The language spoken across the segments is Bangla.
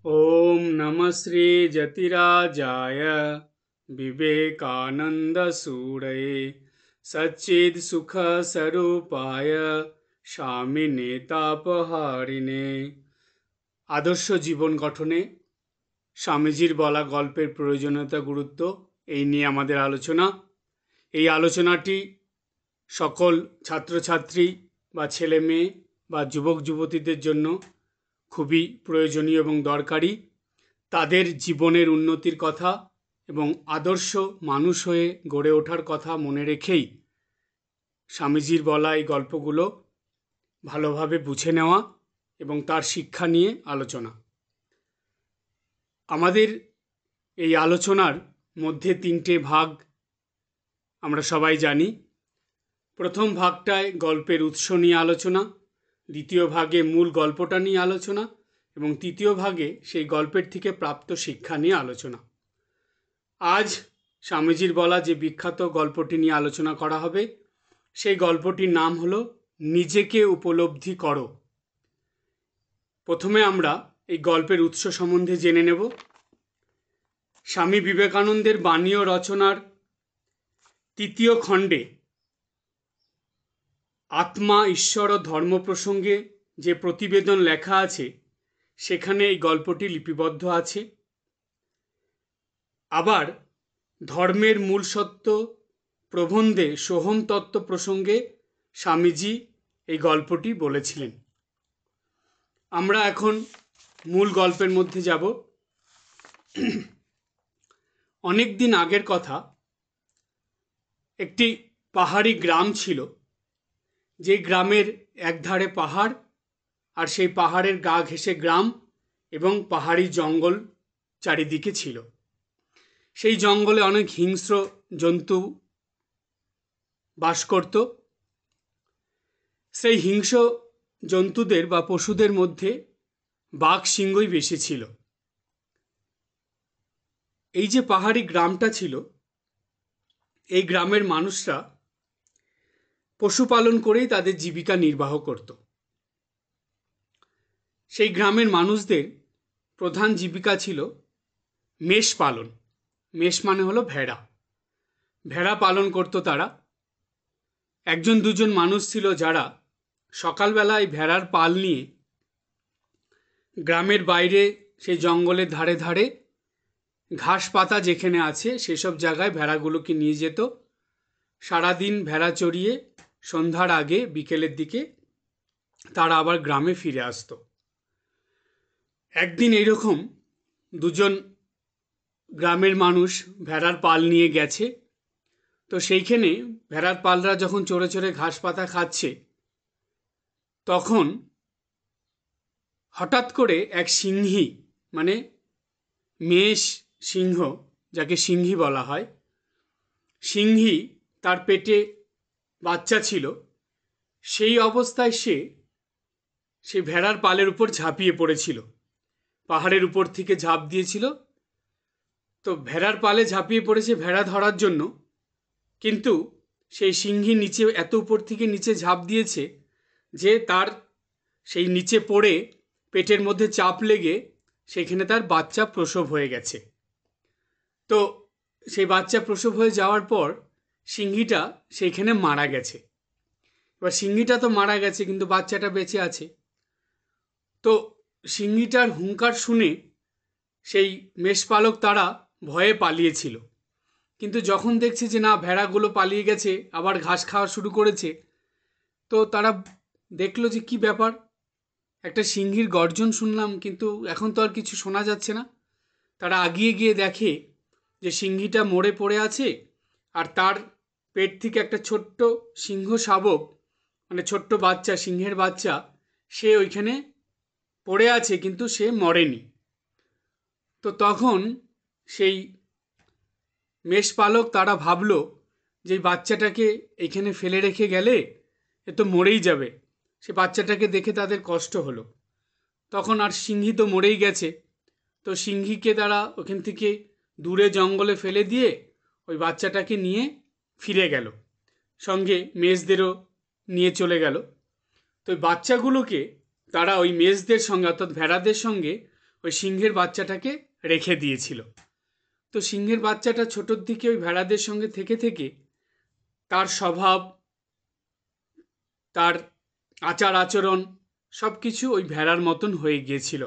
ॐ नमः श्रीजतिराजाय विवेकानन्दसूरये सच्चित्सुखस्वरूपाय স্বামিনে তাপহারিণে। আদর্শ জীবন গঠনে স্বামীজির বলা গল্পের প্রয়োজনীয়তা, গুরুত্ব এই নিয়ে আমাদের আলোচনা। এই আলোচনাটি সকল ছাত্রছাত্রী বা ছেলে মেয়ে বা যুবক যুবতীদের জন্য খুবই প্রয়োজনীয় এবং দরকারি। তাদের জীবনের উন্নতির কথা এবং আদর্শ মানুষ হয়ে গড়ে ওঠার কথা মনে রেখেই স্বামীজির বলা এই গল্পগুলো ভালোভাবে বুঝে নেওয়া এবং তার শিক্ষা নিয়ে আলোচনা। আমাদের এই আলোচনার মধ্যে তিনটে ভাগ আমরা সবাই জানি। প্রথম ভাগটায় গল্পের উৎস নিয়ে আলোচনা, দ্বিতীয় ভাগে মূল গল্পটা নিয়ে আলোচনা এবং তৃতীয় ভাগে সেই গল্পের থেকে প্রাপ্ত শিক্ষা নিয়ে আলোচনা। আজ স্বামীজির বলা যে বিখ্যাত গল্পটি নিয়ে আলোচনা করা হবে, সেই গল্পটির নাম হলো নিজেকে উপলব্ধি করো। প্রথমে আমরা এই গল্পের উৎস সম্বন্ধে জেনে নেব। স্বামী বিবেকানন্দের বাণী ও রচনার তৃতীয় খণ্ডে আত্মা, ঈশ্বর ও ধর্ম প্রসঙ্গে যে প্রতিবেদন লেখা আছে সেখানে এই গল্পটি লিপিবদ্ধ আছে। আবার ধর্মের মূল সত্য প্রবন্ধে সোহম তত্ত্ব প্রসঙ্গে স্বামীজি এই গল্পটি বলেছিলেন। আমরা এখন মূল গল্পের মধ্যে যাব। অনেক দিন আগের কথা, একটি পাহাড়ি গ্রাম ছিল, যে গ্রামের একধারে পাহাড় আর সেই পাহাড়ের গা ঘেঁষে গ্রাম এবং পাহাড়ি জঙ্গল চারিদিকে ছিল। সেই জঙ্গলে অনেক হিংস্র জন্তু বাস করত। সেই হিংস্র জন্তুদের বা পশুদের মধ্যে বাঘ সিংহই বেশি ছিল। এই যে পাহাড়ি গ্রামটা ছিল, এই গ্রামের মানুষরা পশুপালন করেই তাদের জীবিকা নির্বাহ করত। সেই গ্রামের মানুষদের প্রধান জীবিকা ছিল মেষ পালন। মেষ মানে হলো ভেড়া। ভেড়া পালন করত তারা। একজন দুজন মানুষ ছিল যারা সকালবেলায় ভেড়ার পাল নিয়ে গ্রামের বাইরে সেই জঙ্গলের ধারে ধারে ঘাস পাতা যেখানে আছে সেসব জায়গায় ভেড়াগুলোকে নিয়ে যেত। সারাদিন ভেড়া চড়িয়ে সন্ধ্যার আগে বিকেলের দিকে তারা আবার গ্রামে ফিরে আসতো। একদিন এইরকম দুজন গ্রামের মানুষ ভেড়ার পাল নিয়ে গেছে। তো সেইখানে ভেড়ার পালরা যখন চড়ে চড়ে ঘাস পাতা খাচ্ছে, তখন হঠাৎ করে এক সিংহী, মানে মেষ সিংহ, যাকে সিংহী বলা হয়, সিংহী তার পেটে বাচ্চা ছিল। সেই অবস্থায় সে ভেড়ার পালের উপর ঝাঁপিয়ে পড়েছিল, পাহাড়ের উপর থেকে ঝাঁপ দিয়েছিল। তো ভেড়ার পালে ঝাঁপিয়ে পড়েছে ভেড়া ধরার জন্য, কিন্তু সেই সিংহী নিচে এত উপর থেকে নিচে ঝাঁপ দিয়েছে যে তার সেই নিচে পড়ে পেটের মধ্যে চাপ লেগে সেখানে তার বাচ্চা প্রসব হয়ে গেছে। তো সেই বাচ্চা প্রসব হয়ে যাওয়ার পর সিংহীটা সেইখানে মারা গেছে। এবার সিংহীটা তো মারা গেছে, কিন্তু বাচ্চাটা বেঁচে আছে। তো সিংহীটার হুঙ্কার শুনে সেই মেষপালক তারা ভয়ে পালিয়েছিল। কিন্তু যখন দেখছে যে না, ভেড়াগুলো পালিয়ে গেছে, আবার ঘাস খাওয়া শুরু করেছে, তো তারা দেখলো যে কি ব্যাপার, একটা সিংহীর গর্জন শুনলাম কিন্তু এখন তো আর কিছু শোনা যাচ্ছে না। তারা আগিয়ে গিয়ে দেখে যে সিংহীটা মরে পড়ে আছে, আর তার পেট থেকে একটা ছোট্ট সিংহ শাবক, মানে ছোট্ট বাচ্চা, সিংহের বাচ্চা, সে ওইখানে পড়ে আছে, কিন্তু সে মরেনি। তো তখন সেই মেষপালক তারা ভাবলো যে বাচ্চাটাকে এইখানে ফেলে রেখে গেলে এ তো মরেই যাবে। সে বাচ্চাটাকে দেখে তাদের কষ্ট হলো। তখন আর সিংহী তো মরেই গেছে, তো সিংহীকে তারা ওখান থেকে দূরে জঙ্গলে ফেলে দিয়ে ওই বাচ্চাটাকে নিয়ে ফিরে গেল, সঙ্গে মেষদেরও নিয়ে চলে গেল। তো ওই বাচ্চাগুলোকে তারা ওই মেষদের সঙ্গে, অর্থাৎ ভেড়াদের সঙ্গে ওই সিংহের বাচ্চাটাকে রেখে দিয়েছিল। তো সিংহের বাচ্চাটা ছোটোর দিকে ওই ভেড়াদের সঙ্গে থেকে থেকে তার স্বভাব, তার আচার আচরণ সব কিছু ওই ভেড়ার মতন হয়ে গিয়েছিল।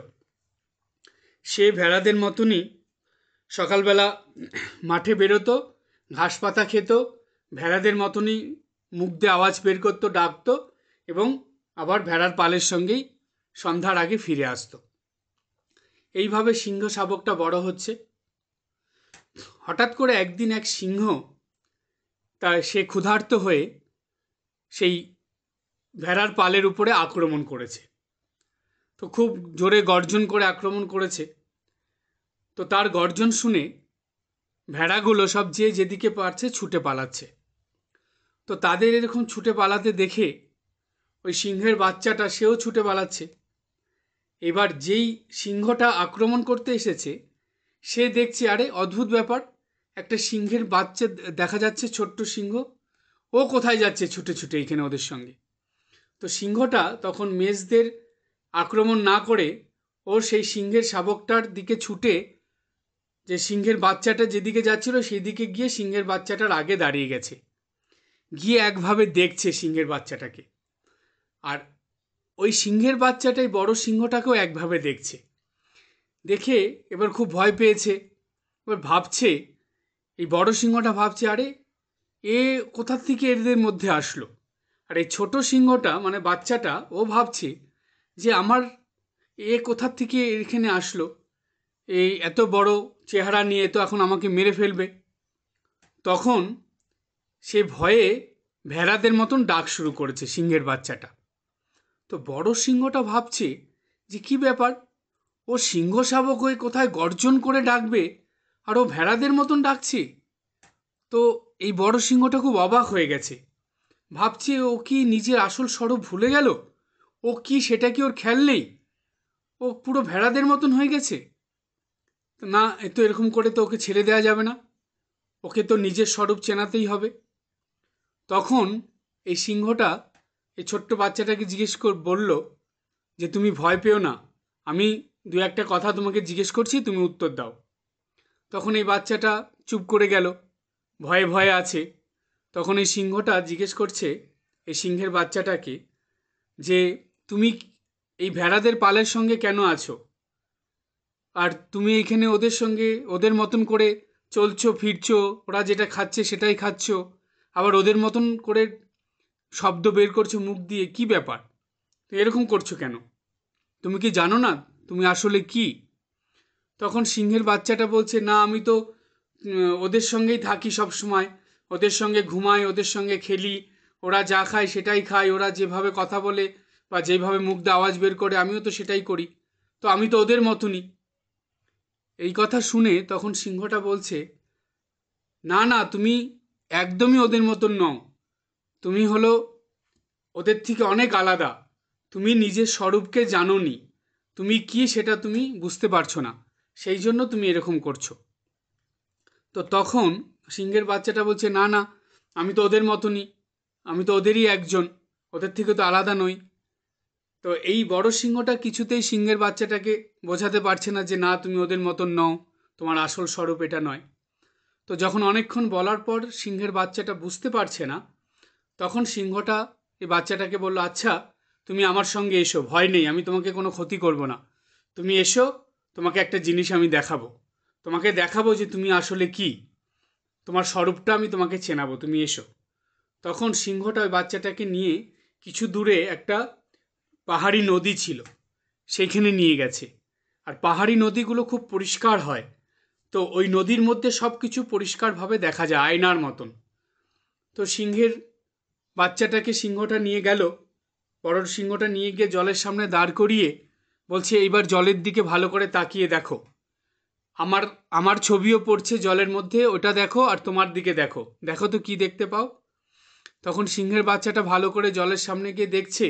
সে ভেড়াদের মতনই সকালবেলা মাঠে বেরোতো, ঘাস পাতা খেত, ভেড়াদের মতনই মুখ দিয়ে আওয়াজ বের করতো, ডাকতো, এবং আবার ভেড়ার পালের সঙ্গেই সন্ধ্যার আগে ফিরে আসতো। এইভাবে সিংহ শাবকটা বড় হচ্ছে। হঠাৎ করে একদিন এক সিংহ সে ক্ষুধার্ত হয়ে সেই ভেড়ার পালের উপরে আক্রমণ করেছে। তো খুব জোরে গর্জন করে আক্রমণ করেছে। তো তার গর্জন শুনে ভেড়াগুলো সব যে যেদিকে পারছে ছুটে পালাচ্ছে। তো তাদের এরকম ছুটে পালাতে দেখে ওই সিংহের বাচ্চাটা সেও ছুটে পালাচ্ছে। এবার যেই সিংহটা আক্রমণ করতে এসেছে সে দেখছে, আরে অদ্ভুত ব্যাপার, একটা সিংহের বাচ্চা দেখা যাচ্ছে, ছোট্ট সিংহ, ও কোথায় যাচ্ছে ছুটে ছুটে এখানে ওদের সঙ্গে। তো সিংহটা তখন মেষদের আক্রমণ না করে ও সেই সিংহের শাবকটার দিকে ছুটে, যে সিংহের বাচ্চাটা যেদিকে যাচ্ছিল সেই দিকে গিয়ে সিংহের বাচ্চাটার আগে দাঁড়িয়ে গেছে, গিয়ে একভাবে দেখছে সিংহের বাচ্চাটাকে। আর ওই সিংহের বাচ্চাটাই বড় সিংহটাকেও একভাবে দেখছে। দেখে এবার খুব ভয় পেয়েছে। এবার ভাবছে, এই বড় সিংহটা ভাবছে, আরে এ কোথা থেকে এদের মধ্যে আসলো। আর এই ছোট সিংহটা মানে বাচ্চাটা ও ভাবছে যে আমার এ কোথা থেকে এখানে আসলো, এই এত বড় চেহারা নিয়ে তো এখন আমাকে মেরে ফেলবে। তখন সে ভয়ে ভেড়াদের মতন ডাক শুরু করেছে সিংহের বাচ্চাটা। তো বড় সিংহটা ভাবছে যে কি ব্যাপার, ও সিংহ শাবক হয়ে কোথায় গর্জন করে ডাকবে আর ও ভেড়াদের মতন ডাকছে। তো এই বড় সিংহটা খুব অবাক হয়ে গেছে, ভাবছে ও কি নিজের আসল স্বরূপ ভুলে গেল, ও কি সেটা কি ওর খেয়াল নেই, ও পুরো ভেড়াদের মতন হয়ে গেছে। না, এ তো এরকম করে তো ওকে ছেড়ে দেওয়া যাবে না, ওকে তো নিজের স্বরূপ চেনাতেই হবে। তখন এই সিংহটা এই ছোট্ট বাচ্চাটাকে বলল যে তুমি ভয় পেও না, আমি দু একটা কথা তোমাকে জিজ্ঞেস করছি, তুমি উত্তর দাও। তখন এই বাচ্চাটা চুপ করে গেল, ভয়ে ভয়ে আছে। তখন এই সিংহটা জিজ্ঞেস করছে এই সিংহের বাচ্চাটাকে যে তুমি এই ভেড়াদের পালের সঙ্গে কেন আছো, আর তুমি এইখানে ওদের সঙ্গে ওদের মতন করে চলছো ফিরছো, ওরা যেটা খাচ্ছে সেটাই খাচ্ছ, আবার ওদের মতন করে শব্দ বের করছো মুখ দিয়ে, কি ব্যাপার, তো এরকম করছো কেন, তুমি কি জানো না তুমি আসলে কি? তখন সিংহের বাচ্চাটা বলছে, না আমি তো ওদের সঙ্গেই থাকি সব সময়, ওদের সঙ্গে ঘুমাই, ওদের সঙ্গে খেলি, ওরা যা খায় সেটাই খাই, ওরা যেভাবে কথা বলে বা যেভাবে মুখ দিয়ে আওয়াজ বের করে আমিও তো সেটাই করি, তো আমি তো ওদের মতনই। এই কথা শুনে তখন সিংহটা বলছে, না না, তুমি একদমই ওদের মতন নও, তুমি হলো ওদের থেকে অনেক আলাদা, তুমি নিজের স্বরূপকে জানোনি, তুমি কি সেটা তুমি বুঝতে পারছো না, সেই জন্য তুমি এরকম করছো। তো তখন সিংহের বাচ্চাটা বলছে, না না, আমি তো ওদের মতনই, আমি তো ওদেরই একজন, ওদের থেকে তো আলাদা নই। তো এই বড় সিংহটা কিছুতেই সিংহের বাচ্চাটাকে বোঝাতে পারছে না যে না তুমি ওদের মতন নও, তোমার আসল স্বরূপ এটা নয়। তো যখন অনেকক্ষণ বলার পর সিংহের বাচ্চাটা বুঝতে পারছে না, তখন সিংহটা এই বাচ্চাটাকে বলল, আচ্ছা তুমি আমার সঙ্গে এসো, ভয় নেই, আমি তোমাকে কোনো ক্ষতি করব না, তুমি এসো, তোমাকে একটা জিনিস আমি দেখাবো, তোমাকে দেখাবো যে তুমি আসলে কি, তোমার স্বরূপটা আমি তোমাকে চেনাবো, তুমি এসো। তখন সিংহটা ওই বাচ্চাটাকে নিয়ে কিছু দূরে একটা পাহাড়ি নদী ছিল সেইখানে নিয়ে গেছে। আর পাহাড়ি নদীগুলো খুব পরিষ্কার হয়, তো ওই নদীর মধ্যে সব কিছু পরিষ্কারভাবে দেখা যায় আয়নার মতন। তো সিংহের বাচ্চাটাকে সিংহটা নিয়ে গেল, বড় সিংহটা নিয়ে গিয়ে জলের সামনে দাঁড় করিয়ে বলছে, এইবার জলের দিকে ভালো করে তাকিয়ে দেখো, আমার আমার ছবিও পড়ছে জলের মধ্যে, ওটা দেখো আর তোমার দিকে দেখো, দেখো তো কি দেখতে পাও। তখন সিংহের বাচ্চাটা ভালো করে জলের সামনে গিয়ে দেখছে,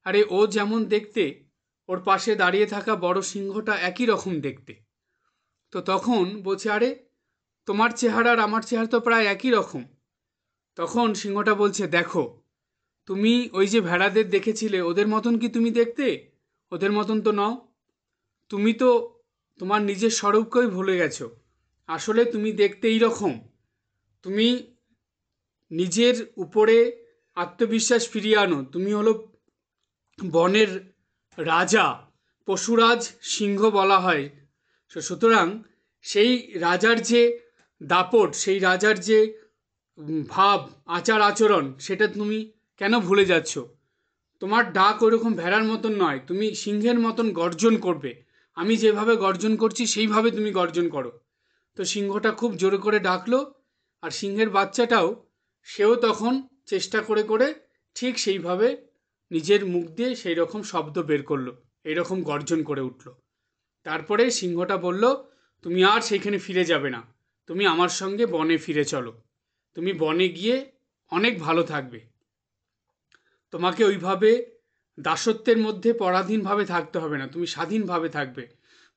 আরে ও যেমন দেখতে, ওর পাশে দাঁড়িয়ে থাকা বড় সিংহটা একই রকম দেখতে। তো তখন বলছে, আরে তোমার চেহারা আর আমার চেহারা তো প্রায় একই রকম। তখন সিংহটা বলছে, দেখো তুমি ওই যে ভেড়াদের দেখেছিলে ওদের মতন কি তুমি দেখতে, ওদের মতন তো নও, তুমি তো তোমার নিজের স্বরূপকেই ভুলে গেছো। আসলে তুমি দেখতে এইরকম। তুমি নিজের উপরে আত্মবিশ্বাস ফিরিয়ে আনো। তুমি হলো বনের রাজা, পশুরাজ সিংহ বলা হয়। সুতরাং সেই রাজার যে দাপট, সেই রাজার যে ভাব, আচার আচরণ, সেটা তুমি কেন ভুলে যাচ্ছ? তোমার ডাক ওরকম ভেড়ার মতন নয়, তুমি সিংহের মতন গর্জন করবে। আমি যেভাবে গর্জন করছি সেইভাবে তুমি গর্জন করো। তো সিংহটা খুব জোরে করে ডাকলো, আর সিংহের বাচ্চাটাও, সেও তখন চেষ্টা করে করে ঠিক সেইভাবে নিজের মুখ দিয়ে সেই রকম শব্দ বের করলো, এইরকম গর্জন করে উঠল। তারপরে সিংহটা বলল, তুমি আর সেইখানে ফিরে যাবে না, তুমি আমার সঙ্গে বনে ফিরে চলো। তুমি বনে গিয়ে অনেক ভালো থাকবে। তোমাকে ওইভাবে দাসত্বের মধ্যে পরাধীনভাবে থাকতে হবে না, তুমি স্বাধীনভাবে থাকবে।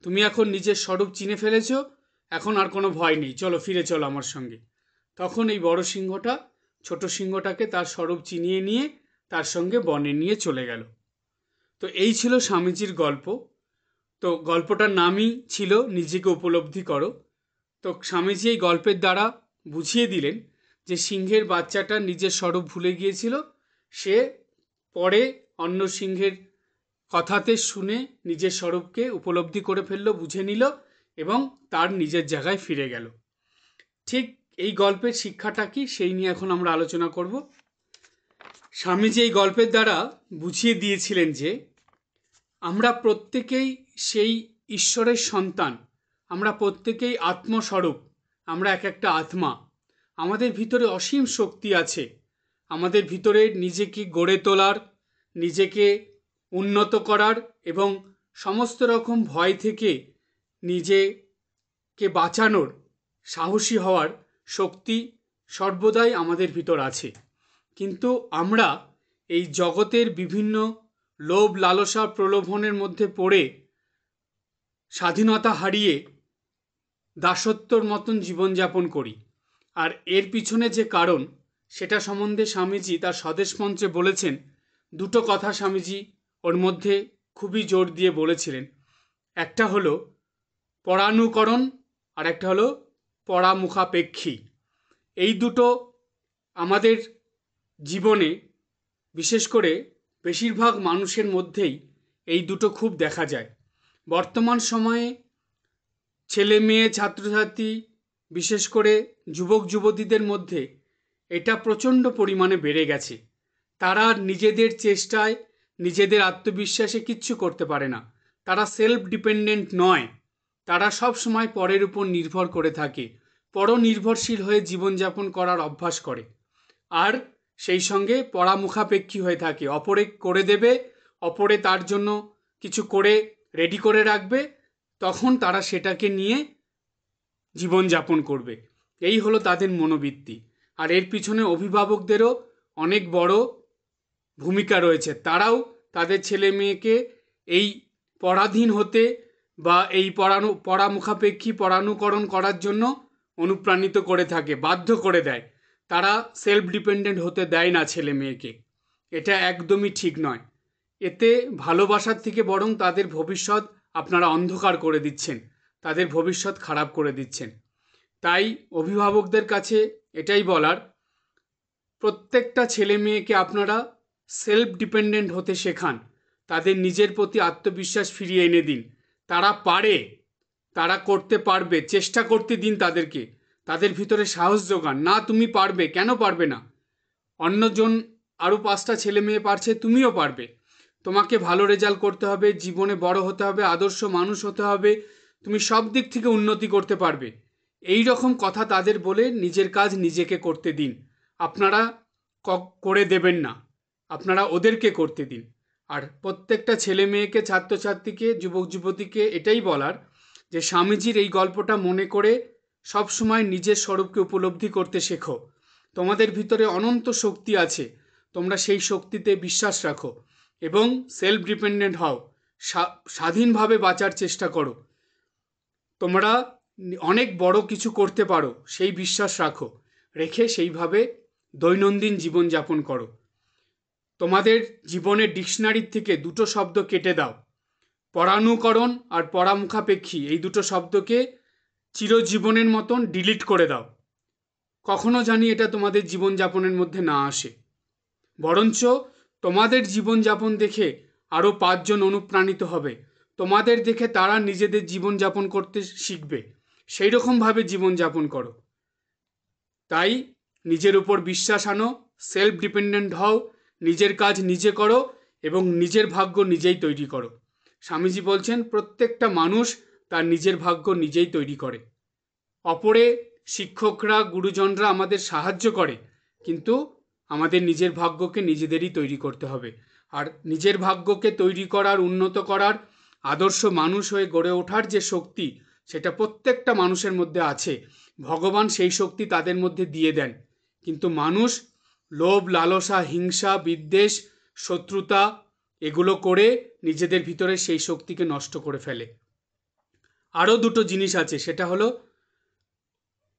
তুমি এখন নিজের স্বরূপ চিনে ফেলেছো, এখন আর কোনো ভয় নেই, চলো ফিরে চলো আমার সঙ্গে। তখন এই বড় সিংহটা ছোট সিংহটাকে তার স্বরূপ চিনিয়ে নিয়ে তার সঙ্গে বনে নিয়ে চলে গেল। তো এই ছিল স্বামীজির গল্প। তো গল্পটার নামই ছিল নিজেকে উপলব্ধি করো। তো স্বামীজি এই গল্পের দ্বারা বুঝিয়ে দিলেন যে সিংহের বাচ্চাটা নিজের স্বরূপ ভুলে গিয়েছিল, সে পরে অন্য সিংহের কথাতে শুনে নিজের স্বরূপকে উপলব্ধি করে ফেলল, বুঝে নিল এবং তার নিজের জায়গায় ফিরে গেল। ঠিক এই গল্পের শিক্ষাটা কি, সেই নিয়ে এখন আমরা আলোচনা করব। স্বামীজি এই গল্পের দ্বারা বুঝিয়ে দিয়েছিলেন যে আমরা প্রত্যেকেই সেই ঈশ্বরের সন্তান, আমরা প্রত্যেকেই আত্মস্বরূপ, আমরা এক একটা আত্মা। আমাদের ভিতরে অসীম শক্তি আছে। আমাদের ভিতরে নিজেকে গড়ে তোলার, নিজেকে উন্নত করার এবং সমস্ত রকম ভয় থেকে নিজেকে বাঁচানোর, সাহসী হওয়ার শক্তি সর্বদাই আমাদের ভিতর আছে। কিন্তু আমরা এই জগতের বিভিন্ন লোভ লালসা প্রলোভনের মধ্যে পড়ে স্বাধীনতা হারিয়ে দাসত্বর মতন জীবনযাপন করি। আর এর পিছনে যে কারণ, সেটা সম্বন্ধে স্বামীজি তার স্বদেশ মন্ত্রে বলেছেন। দুটো কথা স্বামীজি ওর মধ্যে খুবই জোর দিয়ে বলেছিলেন। একটা হলো পরানুকরণ, আর একটা হলো পরামুখাপেক্ষী। এই দুটো আমাদের জীবনে, বিশেষ করে বেশিরভাগ মানুষের মধ্যেই এই দুটো খুব দেখা যায়। বর্তমান সময়ে ছেলে মেয়ে ছাত্রছাত্রী, বিশেষ করে যুবক যুবতীদের মধ্যে এটা প্রচণ্ড পরিমাণে বেড়ে গেছে। তারা নিজেদের চেষ্টায়, নিজেদের আত্মবিশ্বাসে কিচ্ছু করতে পারে না। তারা সেলফ ডিপেন্ডেন্ট নয়, তারা সব সময় পরের উপর নির্ভর করে থাকে, পরনির্ভরশীল হয়ে জীবনযাপন করার অভ্যাস করে। আর সেই সঙ্গে পরামুখাপেক্ষী হয়ে থাকে, অপরে করে দেবে, অপরে তার জন্য কিছু করে রেডি করে রাখবে, তখন তারা সেটাকে নিয়ে জীবনযাপন করবে। এই হলো তাদের মনোবৃত্তি। আর এর পিছনে অভিভাবকদেরও অনেক বড় ভূমিকা রয়েছে। তারাও তাদের ছেলে মেয়েকে এই পরাধীন হতে বা এই পরামুখাপেক্ষী পরানুকরণ করার জন্য অনুপ্রাণিত করে থাকে, বাধ্য করে দেয়। তারা সেলফ ডিপেন্ডেন্ট হতে দেয় না ছেলে মেয়েকে। এটা একদমই ঠিক নয়। এতে ভালোবাসার থেকে বরং তাদের ভবিষ্যৎ আপনারা অন্ধকার করে দিচ্ছেন, তাদের ভবিষ্যৎ খারাপ করে দিচ্ছেন। তাই অভিভাবকদের কাছে এটাই বলার, প্রত্যেকটা ছেলে মেয়েকে আপনারা সেলফ ডিপেন্ডেন্ট হতে শেখান, তাদের নিজের প্রতি আত্মবিশ্বাস ফিরিয়ে এনে দিন। তারা পারে, তারা করতে পারবে, চেষ্টা করতে দিন তাদেরকে, তাদের ভিতরে সাহস যোগান। না তুমি পারবে, কেন পারবে না? অন্যজন আরও 5টা ছেলে মেয়ে পারছে, তুমিও পারবে। তোমাকে ভালো রেজাল্ট করতে হবে, জীবনে বড় হতে হবে, আদর্শ মানুষ হতে হবে, তুমি সব দিক থেকে উন্নতি করতে পারবে, এই রকম কথা তাদের বলে নিজের কাজ নিজেকে করতে দিন। আপনারা করে দেবেন না, আপনারা ওদেরকে করতে দিন। আর প্রত্যেকটা ছেলে মেয়েকে, ছাত্রছাত্রীকে, যুবক যুবতীকে এটাই বলার যে স্বামীজির এই গল্পটা মনে করে সব সময় নিজের স্বরূপকে উপলব্ধি করতে শেখো। তোমাদের ভিতরে অনন্ত শক্তি আছে, তোমরা সেই শক্তিতে বিশ্বাস রাখো এবং সেলফ ডিপেন্ডেন্ট হও, স্বাধীনভাবে বাঁচার চেষ্টা করো। তোমরা অনেক বড় কিছু করতে পারো, সেই বিশ্বাস রাখো, রেখে সেইভাবে দৈনন্দিন জীবনযাপন করো। তোমাদের জীবনের ডিকশনারির থেকে দুটো শব্দ কেটে দাও, পরানুকরণ আর পরামুখাপেক্ষী এই দুটো শব্দকে চিরজীবনের মতন ডিলিট করে দাও। কখনো জানি এটা তোমাদের জীবনযাপনের মধ্যে না আসে, বরঞ্চ তোমাদের জীবনযাপন দেখে আরও 5 জন অনুপ্রাণিত হবে, তোমাদের দেখে তারা নিজেদের জীবনযাপন করতে শিখবে, সেই রকমভাবে জীবনযাপন করো। তাই নিজের উপর বিশ্বাস আনো, সেলফ ডিপেন্ডেন্ট হও, নিজের কাজ নিজে করো এবং নিজের ভাগ্য নিজেই তৈরি করো। স্বামীজি বলছেন প্রত্যেকটা মানুষ তার নিজের ভাগ্য নিজেই তৈরি করে। অপরে শিক্ষকরা, গুরুজনরা আমাদের সাহায্য করে, কিন্তু আমাদের নিজের ভাগ্যকে নিজেদেরই তৈরি করতে হবে। আর নিজের ভাগ্যকে তৈরি করার, উন্নত করার, আদর্শ মানুষ হয়ে গড়ে ওঠার যে শক্তি, সেটা প্রত্যেকটা মানুষের মধ্যে আছে। ভগবান সেই শক্তি তাদের মধ্যে দিয়ে দেন, কিন্তু মানুষ লোভ, লালসা, হিংসা, বিদ্বেষ, শত্রুতা এগুলো করে নিজেদের ভিতরে সেই শক্তিকে নষ্ট করে ফেলে। আরও দুটো জিনিস আছে, সেটা হলো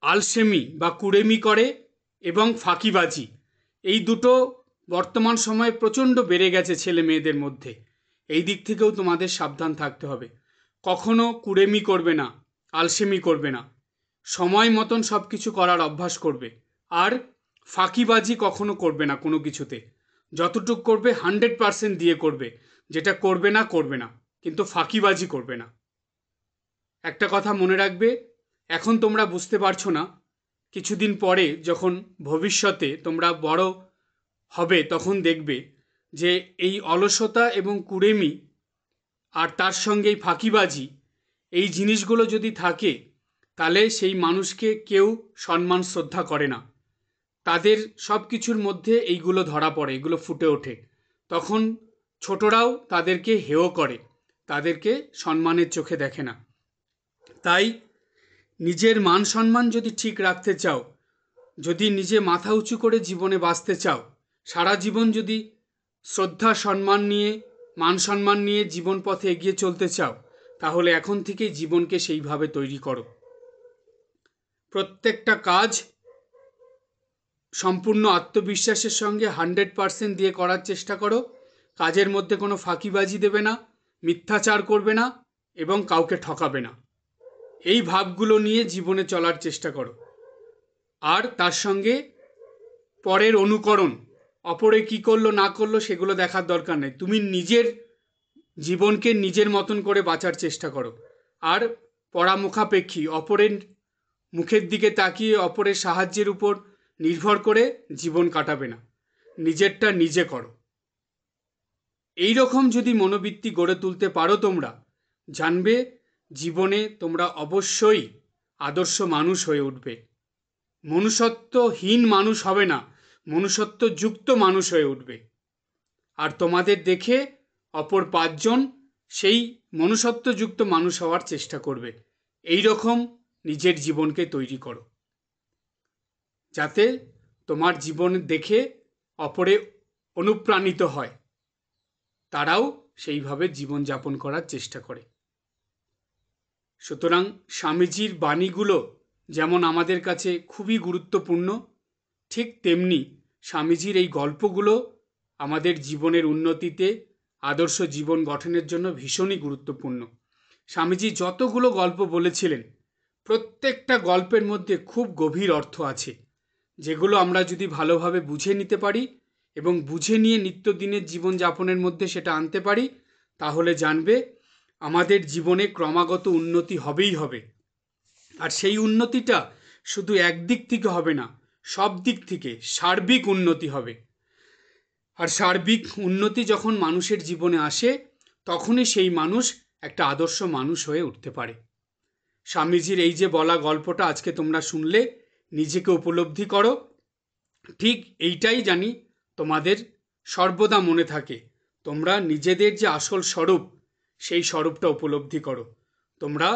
আলসেমি বা কুড়েমি করে এবং ফাঁকিবাজি। এই দুটো বর্তমান সময়ে প্রচণ্ড বেড়ে গেছে ছেলে মেয়েদের মধ্যে। এই দিক থেকেও তোমাদের সাবধান থাকতে হবে। কখনো কুড়েমি করবে না, আলসেমি করবে না, সময় মতন সব কিছু করার অভ্যাস করবে। আর ফাঁকিবাজি কখনো করবে না কোনো কিছুতে। যতটুক করবে 100% দিয়ে করবে, যেটা করবে না করবে না, কিন্তু ফাঁকিবাজি করবে না। একটা কথা মনে রাখবে, এখন তোমরা বুঝতে পারছো না, কিছুদিন পরে যখন ভবিষ্যতে তোমরা বড় হবে তখন দেখবে যে এই অলসতা এবং কুড়েমি আর তার সঙ্গে এই ফাঁকিবাজি, এই জিনিসগুলো যদি থাকে তাহলে সেই মানুষকে কেউ সম্মান শ্রদ্ধা করে না। তাদের সব কিছুর মধ্যে এইগুলো ধরা পড়ে, এগুলো ফুটে ওঠে। তখন ছোটরাও তাদেরকে হেয় করে, তাদেরকে সম্মানের চোখে দেখে না। তাই নিজের মান সম্মান যদি ঠিক রাখতে চাও, যদি নিজে মাথা উঁচু করে জীবনে বাঁচতে চাও, সারা জীবন যদি শ্রদ্ধা সম্মান নিয়ে, মান সম্মান নিয়ে জীবন পথে এগিয়ে চলতে চাও, তাহলে এখন থেকেই জীবনকে সেইভাবে তৈরি করো। প্রত্যেকটা কাজ সম্পূর্ণ আত্মবিশ্বাসের সঙ্গে 100% দিয়ে করার চেষ্টা করো। কাজের মধ্যে কোনো ফাঁকিবাজি দেবে না, মিথ্যাচার করবে না এবং কাউকে ঠকাবে না। এই ভাবগুলো নিয়ে জীবনে চলার চেষ্টা করো। আর তার সঙ্গে পরের অনুকরণ, অপরে কি করলো না করলো সেগুলো দেখার দরকার নেই। তুমি নিজের জীবনকে নিজের মতন করে বাঁচার চেষ্টা করো। আর পরামুখাপেক্ষী, অপরের মুখের দিকে তাকিয়ে অপরের সাহায্যের উপর নির্ভর করে জীবন কাটাবে না, নিজেরটা নিজে করো। এই রকম যদি মনোবৃত্তি গড়ে তুলতে পারো তোমরা, জানবে জীবনে তোমরা অবশ্যই আদর্শ মানুষ হয়ে উঠবে। মনুষ্যত্বহীন মানুষ হবে না, মনুষ্যত্বযুক্ত মানুষ হয়ে উঠবে। আর তোমাদের দেখে অপর 5 জন সেই মনুষ্যত্বযুক্ত মানুষ হওয়ার চেষ্টা করবে। এই রকম নিজের জীবনকে তৈরি করো, যাতে তোমার জীবন দেখে অপরে অনুপ্রাণিত হয়, তারাও সেইভাবে জীবনযাপন করার চেষ্টা করে। সুতরাং স্বামীজির বাণীগুলো যেমন আমাদের কাছে খুবই গুরুত্বপূর্ণ, ঠিক তেমনি স্বামীজির এই গল্পগুলো আমাদের জীবনের উন্নতিতে, আদর্শ জীবন গঠনের জন্য ভীষণই গুরুত্বপূর্ণ। স্বামীজি যতগুলো গল্প বলেছিলেন, প্রত্যেকটা গল্পের মধ্যে খুব গভীর অর্থ আছে, যেগুলো আমরা যদি ভালোভাবে বুঝে নিতে পারি এবং বুঝে নিয়ে নিত্যদিনের জীবনযাপনের মধ্যে সেটা আনতে পারি, তাহলে জানবে আমাদের জীবনে ক্রমাগত উন্নতি হবেই হবে। আর সেই উন্নতিটা শুধু একদিক থেকে হবে না, সব দিক থেকে সার্বিক উন্নতি হবে। আর সার্বিক উন্নতি যখন মানুষের জীবনে আসে, তখনই সেই মানুষ একটা আদর্শ মানুষ হয়ে উঠতে পারে। স্বামীজির এই যে বলা গল্পটা আজকে তোমরা শুনলে, নিজেকে উপলব্ধি করো। ঠিক এইটাই জানি তোমাদের সর্বদা মনে থাকে, তোমরা নিজেদের যে আসল স্বরূপ, সেই স্বরূপটা উপলব্ধি করো। তোমরা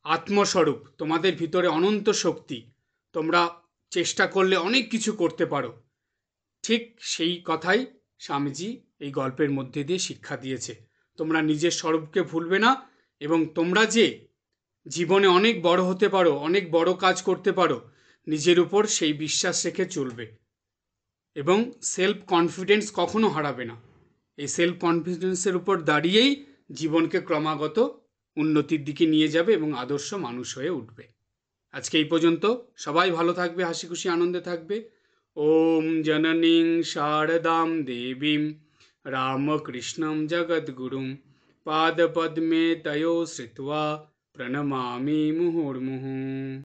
আত্মস্বরূপ, তোমাদের ভিতরে অনন্ত শক্তি, তোমরা চেষ্টা করলে অনেক কিছু করতে পারো। ঠিক সেই কথাই স্বামীজি এই গল্পের মধ্যে দিয়ে শিক্ষা দিয়েছে। তোমরা নিজের স্বরূপকে ভুলবে না এবং তোমরা যে জীবনে অনেক বড় হতে পারো, অনেক বড় কাজ করতে পারো, নিজের উপর সেই বিশ্বাস রেখে চলবে এবং সেলফ কনফিডেন্স কখনো হারাবে না। এই সেলফ কনফিডেন্সের উপর দাঁড়িয়েই জীবনকে ক্রমাগত উন্নতির দিকে নিয়ে যাবে এবং আদর্শ মানুষ হয়ে উঠবে। আজকে এই পর্যন্ত। সবাই ভালো থাকবে, হাসি খুশি আনন্দে থাকবে। ওম জননীং শারদাম দেবীম রামকৃষ্ণম জগদ্গুরুম পাদপদ্মে তয়ো শ্রিত্বা প্রণমামি মুহুর্মুহুঃ।